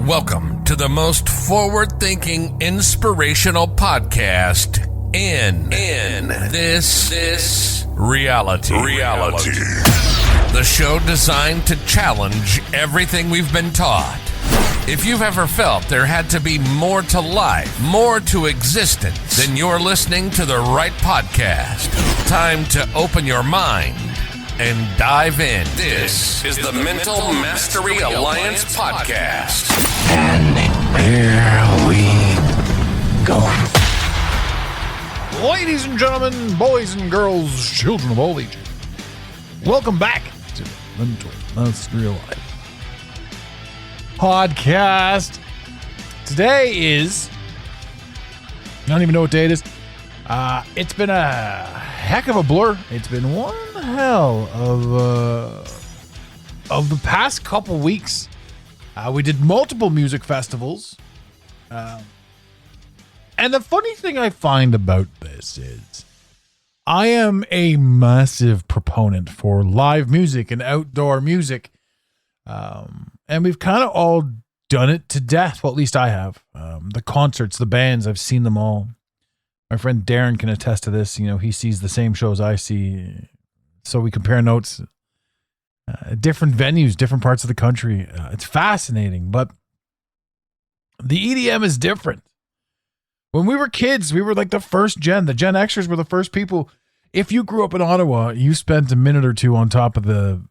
Welcome to the most forward-thinking, inspirational podcast in this reality. The show designed to challenge everything we've been taught. If you've ever felt there had to be more to life, more to existence, then you're listening to the right podcast. Time to open your mind and dive in. This is the Mental Mastery Alliance podcast. And here we go. Ladies and gentlemen, boys and girls, children of all ages, welcome back to the Mental Mastery Alliance podcast. Today is, I don't even know what day it is. It's been a heck of a blur. It's been one hell of the past couple weeks. We did multiple music festivals. And the funny thing I find about this is I am a massive proponent for live music and outdoor music. And we've kind of all done it to death. Well, at least I have. The concerts, the bands, I've seen them all. My friend Darren can attest to this. You know, he sees the same shows I see. So we compare notes. Different venues, different parts of the country. It's fascinating, but the EDM is different. When we were kids, we were like the first gen. The Gen Xers were the first people. If you grew up in Ottawa, you spent a minute or two on top of the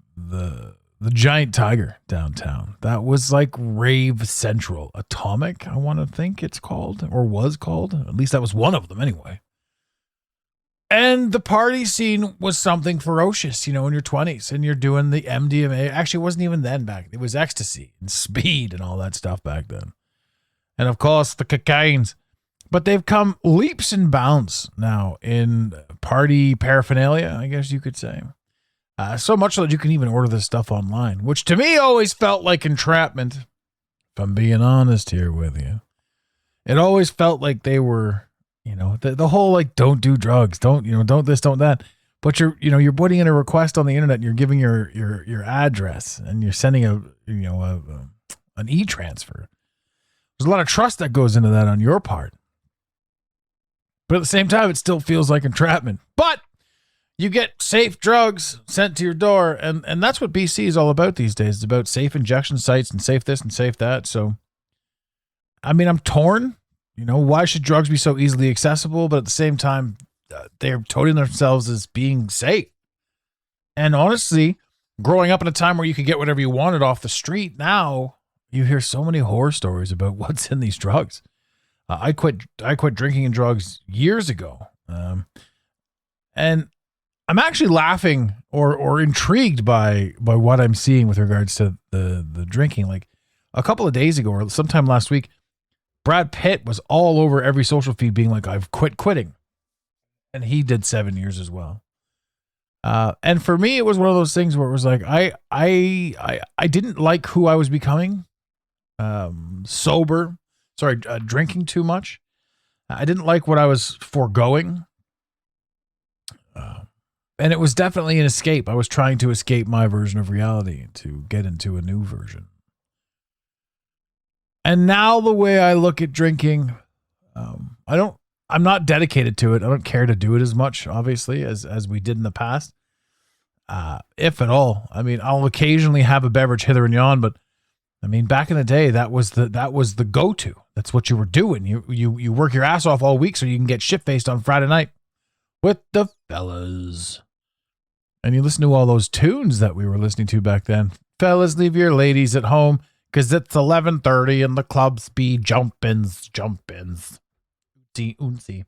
giant tiger downtown. That was like rave central. Atomic, I want to think it's called, or was called. At least that was one of them anyway. And the party scene was something ferocious, you know, in your 20s, and you're doing the MDMA. Actually, it wasn't even then back. It was ecstasy and speed and all that stuff back then. And of course, the cocaines. But they've come leaps and bounds now in party paraphernalia, I guess you could say. So much so that you can even order this stuff online, which to me always felt like entrapment, if I'm being honest here with you. It always felt like they were, you know, the whole like, don't do drugs, don't this, don't that. But you're putting in a request on the internet and you're giving your address and you're sending an e-transfer. There's a lot of trust that goes into that on your part. But at the same time, it still feels like entrapment. But you get safe drugs sent to your door, and that's what BC is all about these days. It's about safe injection sites and safe this and safe that. So, I mean, I'm torn. You know, why should drugs be so easily accessible? But at the same time, they're touting themselves as being safe. And honestly, growing up in a time where you could get whatever you wanted off the street, now you hear so many horror stories about what's in these drugs. I quit drinking and drugs years ago. And I'm actually laughing or intrigued by what I'm seeing with regards to the drinking. Like a couple of days ago or sometime last week, Brad Pitt was all over every social feed being like, I've quitting. And he did 7 years as well. And for me, it was one of those things where it was like, I didn't like who I was becoming. Drinking too much. I didn't like what I was foregoing. And it was definitely an escape. I was trying to escape my version of reality to get into a new version. And now the way I look at drinking, I'm not dedicated to it. I don't care to do it as much, obviously, as we did in the past. If at all. I mean, I'll occasionally have a beverage hither and yon, but I mean, back in the day, that was the go-to. That's what you were doing. You work your ass off all week so you can get shit-faced on Friday night with the fellas. And you listen to all those tunes that we were listening to back then. Fellas, leave your ladies at home because it's 11:30 and the clubs be jumpins. Oonsie.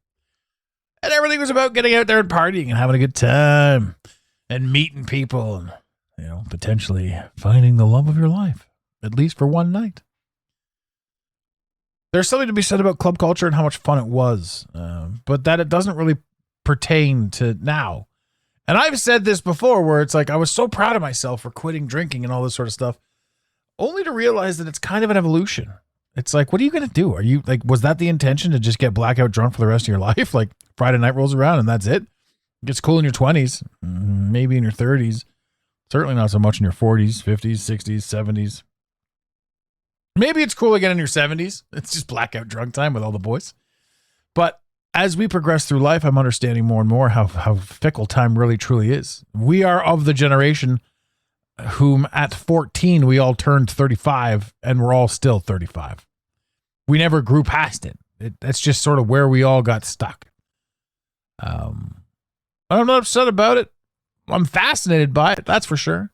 And everything was about getting out there and partying and having a good time and meeting people and, you know, potentially finding the love of your life, at least for one night. There's something to be said about club culture and how much fun it was, but that it doesn't really pertain to now. And I've said this before where it's like I was so proud of myself for quitting drinking and all this sort of stuff, only to realize that it's kind of an evolution. It's like, what are you going to do? Are you like, was that the intention to just get blackout drunk for the rest of your life? Like Friday night rolls around and that's it? It gets cool in your 20s, maybe in your 30s. Certainly not so much in your 40s, 50s, 60s, 70s. Maybe it's cool again in your 70s. It's just blackout drunk time with all the boys. But as we progress through life, I'm understanding more and more how fickle time really truly is. We are of the generation whom at 14, we all turned 35 and we're all still 35. We never grew past it. That's just sort of where we all got stuck. I'm not upset about it. I'm fascinated by it, that's for sure.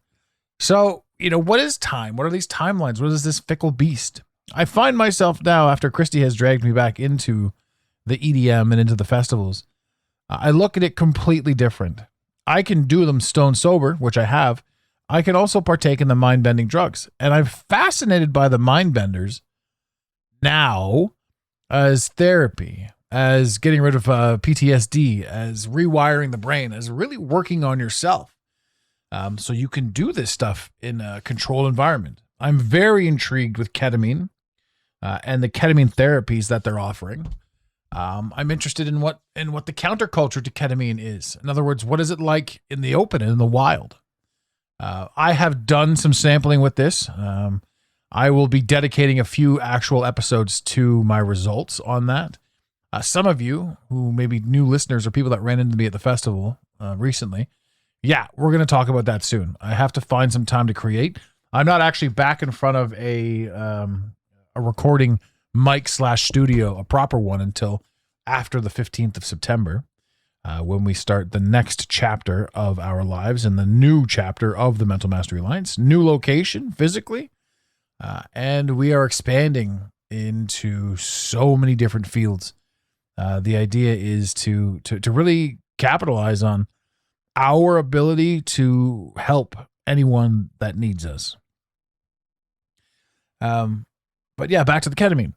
So, what is time? What are these timelines? What is this fickle beast? I find myself now, after Christy has dragged me back into the EDM and into the festivals, I look at it completely different. I can do them stone sober, which I have. I can also partake in the mind-bending drugs. And I'm fascinated by the mind benders now as therapy, as getting rid of PTSD, as rewiring the brain, as really working on yourself. So you can do this stuff in a controlled environment. I'm very intrigued with ketamine and the ketamine therapies that they're offering. I'm interested in what the counterculture to ketamine is. In other words, what is it like in the open and in the wild? I have done some sampling with this. I will be dedicating a few actual episodes to my results on that. Some of you who may be new listeners or people that ran into me at the festival recently, yeah, we're going to talk about that soon. I have to find some time to create. I'm not actually back in front of a recording mic / studio, a proper one, until after the 15th of September, when we start the next chapter of our lives and the new chapter of the Mental Mastery Alliance. New location physically, and we are expanding into so many different fields. The idea is to really capitalize on our ability to help anyone that needs us. But yeah, back to the ketamine.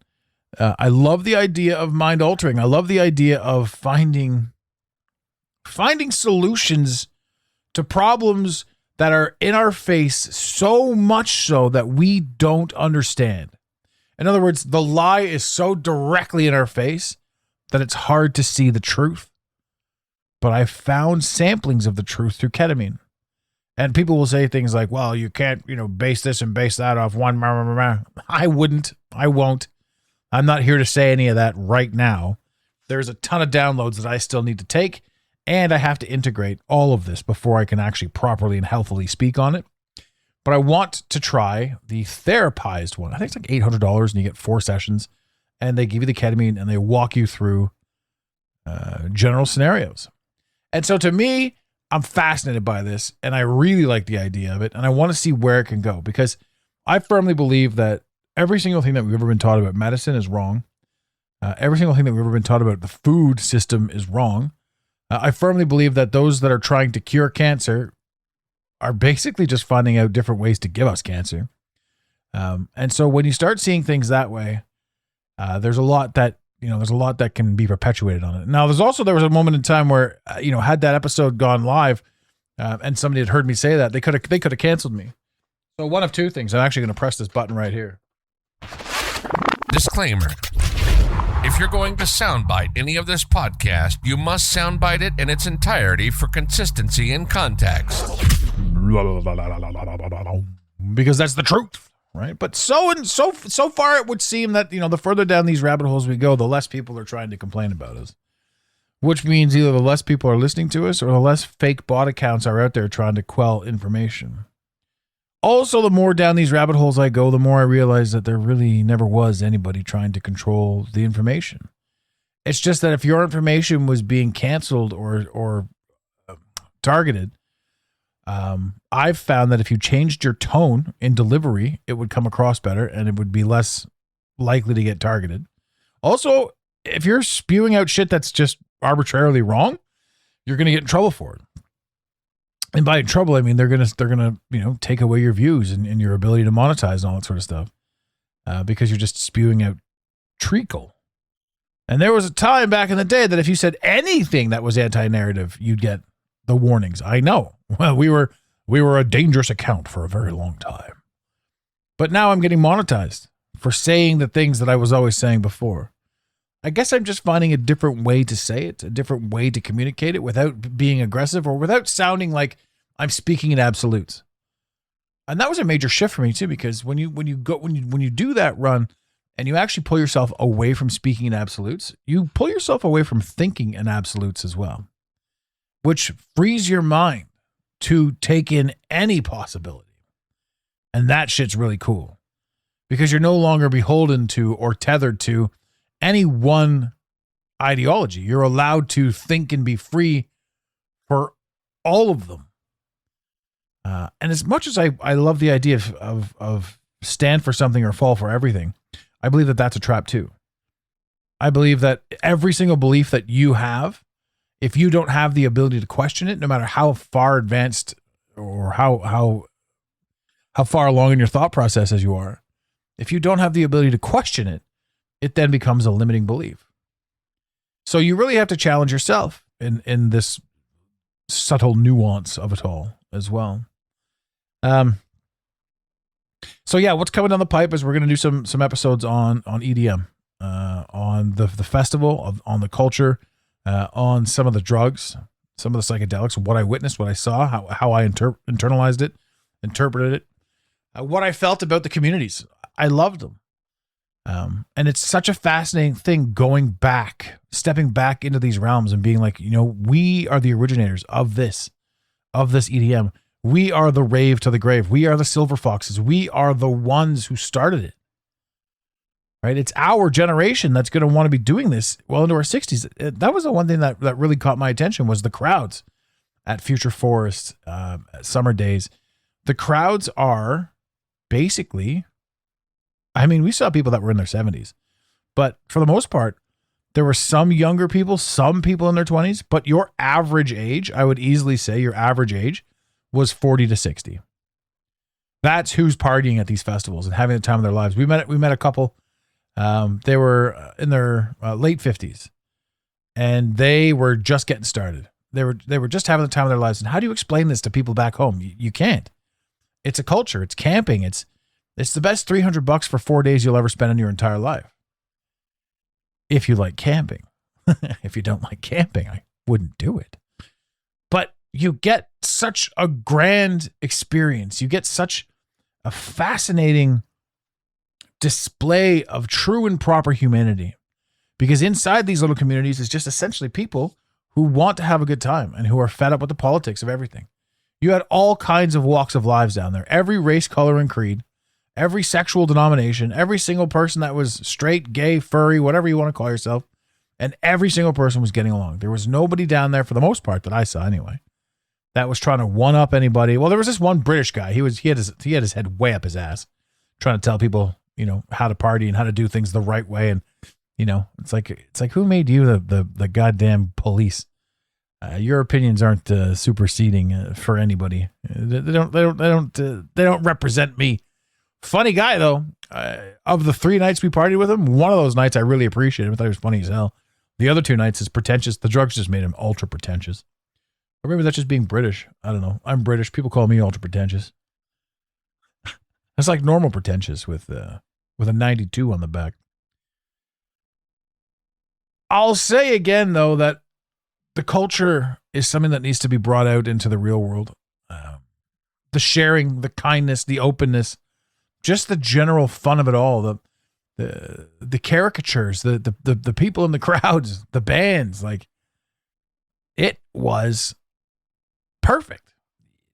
I love the idea of mind altering. I love the idea of finding solutions to problems that are in our face, so much so that we don't understand. In other words, the lie is so directly in our face that it's hard to see the truth. But I found samplings of the truth through ketamine. And people will say things like, well, you can't, base this and base that off one. I wouldn't. I won't. I'm not here to say any of that right now. There's a ton of downloads that I still need to take, and I have to integrate all of this before I can actually properly and healthily speak on it. But I want to try the therapized one. I think it's like $800 and you get 4 sessions, and they give you the ketamine and they walk you through general scenarios. And so to me, I'm fascinated by this, and I really like the idea of it, and I want to see where it can go, because I firmly believe that every single thing that we've ever been taught about medicine is wrong. Every single thing that we've ever been taught about the food system is wrong. I firmly believe that those that are trying to cure cancer are basically just finding out different ways to give us cancer. And so when you start seeing things that way, there's a lot that can be perpetuated on it. Now, there was a moment in time where, had that episode gone live and somebody had heard me say that, they could have canceled me. So one of two things. I'm actually going to press this button right here. Disclaimer. If you're going to soundbite any of this podcast, you must soundbite it in its entirety for consistency and context. Because that's the truth, right? But so far it would seem that, the further down these rabbit holes we go, the less people are trying to complain about us. Which means either the less people are listening to us or the less fake bot accounts are out there trying to quell information. Also, the more down these rabbit holes I go, the more I realize that there really never was anybody trying to control the information. It's just that if your information was being canceled or targeted, I've found that if you changed your tone in delivery, it would come across better and it would be less likely to get targeted. Also, if you're spewing out shit that's just arbitrarily wrong, you're going to get in trouble for it. And by trouble, I mean they're gonna take away your views and your ability to monetize and all that sort of stuff, because you're just spewing out treacle. And there was a time back in the day that if you said anything that was anti-narrative, you'd get the warnings. I know. Well, we were a dangerous account for a very long time, but now I'm getting monetized for saying the things that I was always saying before. I guess I'm just finding a different way to say it, a different way to communicate it without being aggressive or without sounding like I'm speaking in absolutes. And that was a major shift for me too, because when you do that run and you actually pull yourself away from speaking in absolutes, you pull yourself away from thinking in absolutes as well, which frees your mind to take in any possibility. And that shit's really cool because you're no longer beholden to or tethered to any one ideology. You're allowed to think and be free for all of them. And as much as I love the idea of stand for something or fall for everything, I believe that that's a trap too. I believe that every single belief that you have, if you don't have the ability to question it, no matter how far advanced or how far along in your thought process as you are, if you don't have the ability to question it, it then becomes a limiting belief. So you really have to challenge yourself in this subtle nuance of it all as well. So yeah, what's coming down the pipe is we're going to do some episodes on EDM, on the festival, on the culture, on some of the drugs, some of the psychedelics, what I witnessed, what I saw, how I internalized it, interpreted it, what I felt about the communities. I loved them. And it's such a fascinating thing stepping back into these realms and being like, we are the originators of this EDM. We are the rave to the grave. We are the silver foxes. We are the ones who started it. Right? It's our generation that's going to want to be doing this well into our 60s. That was the one thing that really caught my attention was the crowds at Future Forest, Summer Days. The crowds are basically, we saw people that were in their 70s, but for the most part, there were some younger people, some people in their 20s, but your average age, I would easily say your average age was 40 to 60. That's who's partying at these festivals and having the time of their lives. We met a couple. They were in their late 50s, and they were just getting started. They were just having the time of their lives. And how do you explain this to people back home? You can't. It's a culture. It's camping. It's the best $300 for 4 days you'll ever spend in your entire life. If you like camping. If you don't like camping, I wouldn't do it. But you get such a grand experience. You get such a fascinating display of true and proper humanity. Because inside these little communities is just essentially people who want to have a good time and who are fed up with the politics of everything. You had all kinds of walks of lives down there. Every race, color, and creed. Every sexual denomination. Every single person that was straight, gay, furry, whatever you want to call yourself. And every single person was getting along. There was nobody down there, for the most part, that I saw anyway, that was trying to one-up anybody. Well, there was this one British guy. He had his head way up his ass, trying to tell people, how to party and how to do things the right way. And, it's like who made you the goddamn police? Your opinions aren't superseding for anybody. They don't represent me. Funny guy though. Of the 3 nights we partied with him, one of those nights I really appreciated him. I thought he was funny as hell. The other 2 nights is pretentious. The drugs just made him ultra pretentious. Or maybe that's just being British. I don't know. I'm British. People call me ultra pretentious. That's like normal pretentious with a 92 on the back. I'll say again though that the culture is something that needs to be brought out into the real world. The sharing, the kindness, the openness, just the general fun of it all. The caricatures, the people in the crowds, the bands, like it was perfect.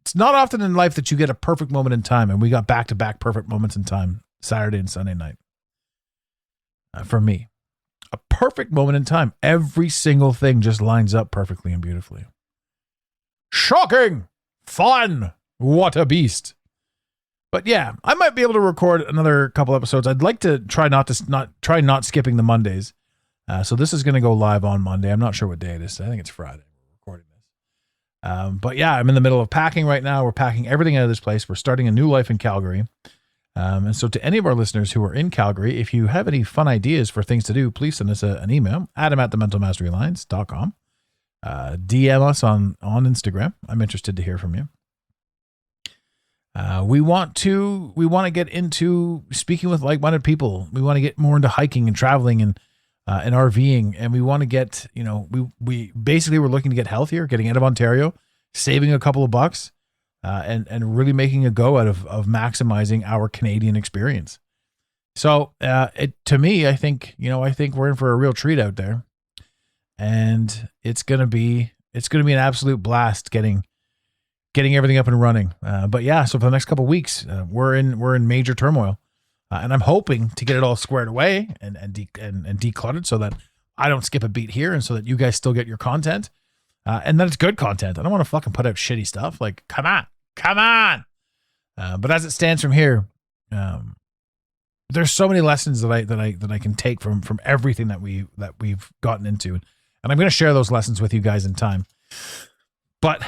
It's not often in life that you get a perfect moment in time, and we got back-to-back perfect moments in time, Saturday and Sunday night. For me, a perfect moment in time. Every single thing just lines up perfectly and beautifully. Shocking! Fun! What a beast! But yeah, I might be able to record another couple episodes. I'd like to try not skipping the Mondays. So this is going to go live on Monday. I'm not sure what day it is. I think it's Friday. We're recording this. But yeah, I'm in the middle of packing right now. We're packing everything out of this place. We're starting a new life in Calgary. And so to any of our listeners who are in Calgary, if you have any fun ideas for things to do, please send us an email, adam@thementalmasteryalliance.com. DM us on Instagram. I'm interested to hear from you. We want to get into speaking with like-minded people. We want to get more into hiking and traveling and RVing, and we want to get, we basically we're looking to get healthier, getting out of Ontario, saving a couple of bucks, and really making a go out of maximizing our Canadian experience. So to me, I think we're in for a real treat out there, and it's gonna be an absolute blast getting everything up and running. But yeah, so for the next couple of weeks, we're in major turmoil, and I'm hoping to get it all squared away and decluttered so that I don't skip a beat here, and so that you guys still get your content, and that it's good content. I don't want to fucking put out shitty stuff. Like, come on. But as it stands from here, there's so many lessons that I can take from everything that we've gotten into, and I'm going to share those lessons with you guys in time. But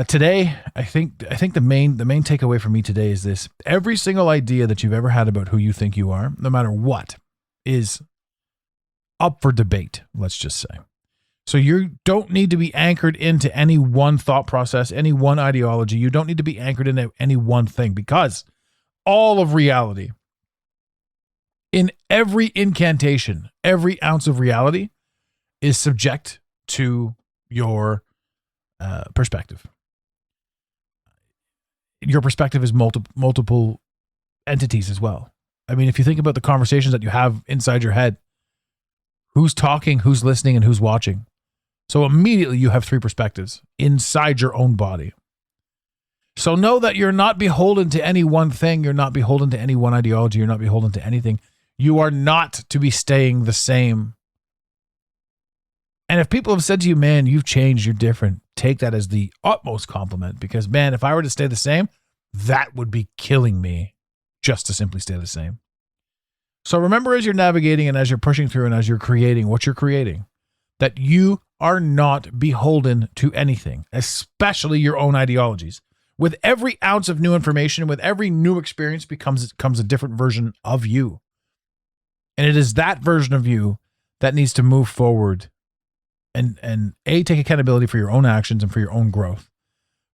today, I think the main takeaway for me today is this: every single idea that you've ever had about who you think you are, no matter what, is up for debate. Let's just say. So you don't need to be anchored into any one thought process, any one ideology. You don't need to be anchored into any one thing, because all of reality, in every incantation, every ounce of reality, is subject to your perspective. Your perspective is multiple entities as well. I mean, if you think about the conversations that you have inside your head, who's talking, who's listening, and who's watching. So immediately you have three perspectives inside your own body. So know that you're not beholden to any one thing. You're not beholden to any one ideology. You're not beholden to anything. You are not to be staying the same. And if people have said to you, man, you've changed, you're different, take that as the utmost compliment, because, man, if I were to stay the same, that would be killing me just to simply stay the same. So remember, as you're navigating and as you're pushing through and as you're creating what you're creating, that you are not beholden to anything, especially your own ideologies. With every ounce of new information, with every new experience comes a different version of you. And it is that version of you that needs to move forward and take accountability for your own actions and for your own growth.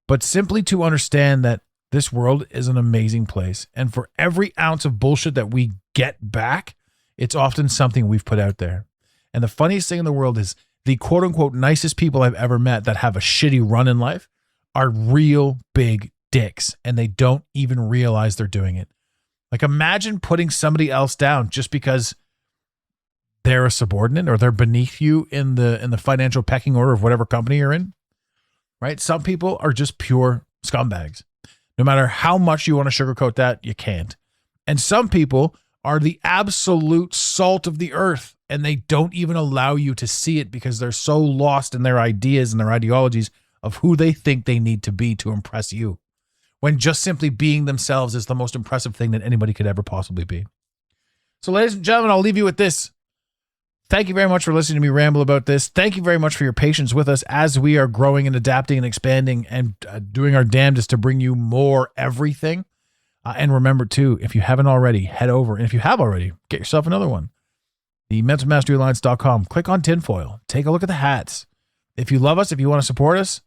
But simply to understand that this world is an amazing place. And for every ounce of bullshit that we get back, it's often something we've put out there. And the funniest thing in the world is the quote unquote nicest people I've ever met that have a shitty run in life are real big dicks, and they don't even realize they're doing it. Like, imagine putting somebody else down just because they're a subordinate or they're beneath you in the financial pecking order of whatever company you're in, right? Some people are just pure scumbags. No matter how much you want to sugarcoat that, you can't. And some people are the absolute salt of the earth, and they don't even allow you to see it because they're so lost in their ideas and their ideologies of who they think they need to be to impress you, when just simply being themselves is the most impressive thing that anybody could ever possibly be. So, ladies and gentlemen, I'll leave you with this. Thank you very much for listening to me ramble about this. Thank you very much for your patience with us as we are growing and adapting and expanding and doing our damnedest to bring you more everything. And remember, too, if you haven't already, head over. And if you have already, get yourself another one. The mentalmasteryalliance.com. Click on tinfoil. Take a look at the hats. If you love us, if you want to support us,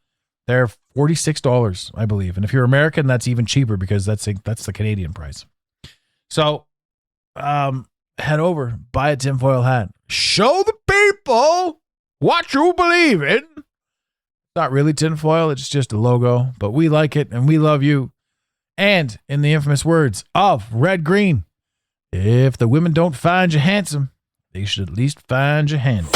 they're $46, I believe. And if you're American, that's even cheaper because that's the Canadian price. So head over, buy a tinfoil hat. Show the people what you believe in. It's not really tinfoil. It's just a logo, but we like it and we love you. And in the infamous words of Red Green, if the women don't find you handsome, they should at least find you handy.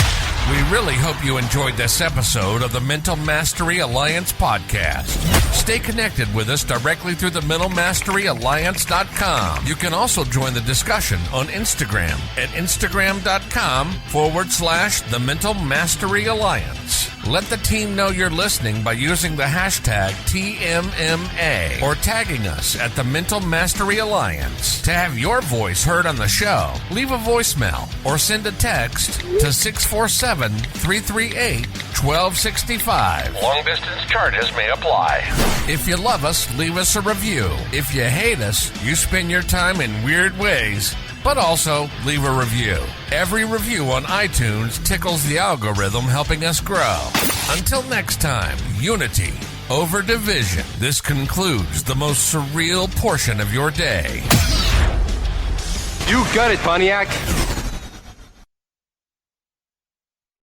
We really hope you enjoyed this episode of the Mental Mastery Alliance podcast. Stay connected with us directly through the mentalmasteryalliance.com. You can also join the discussion on Instagram at instagram.com/the Mental Mastery Alliance. Let the team know you're listening by using the hashtag TMMA or tagging us at the Mental Mastery Alliance. To have your voice heard on the show, leave a voicemail or send a text to 647-338-1265. Long-distance charges may apply. If you love us, leave us a review. If you hate us, you spend your time in weird ways, but also leave a review. Every review on iTunes tickles the algorithm, helping us grow. Until next time, unity over division. This concludes the most surreal portion of your day. You got it, Pontiac.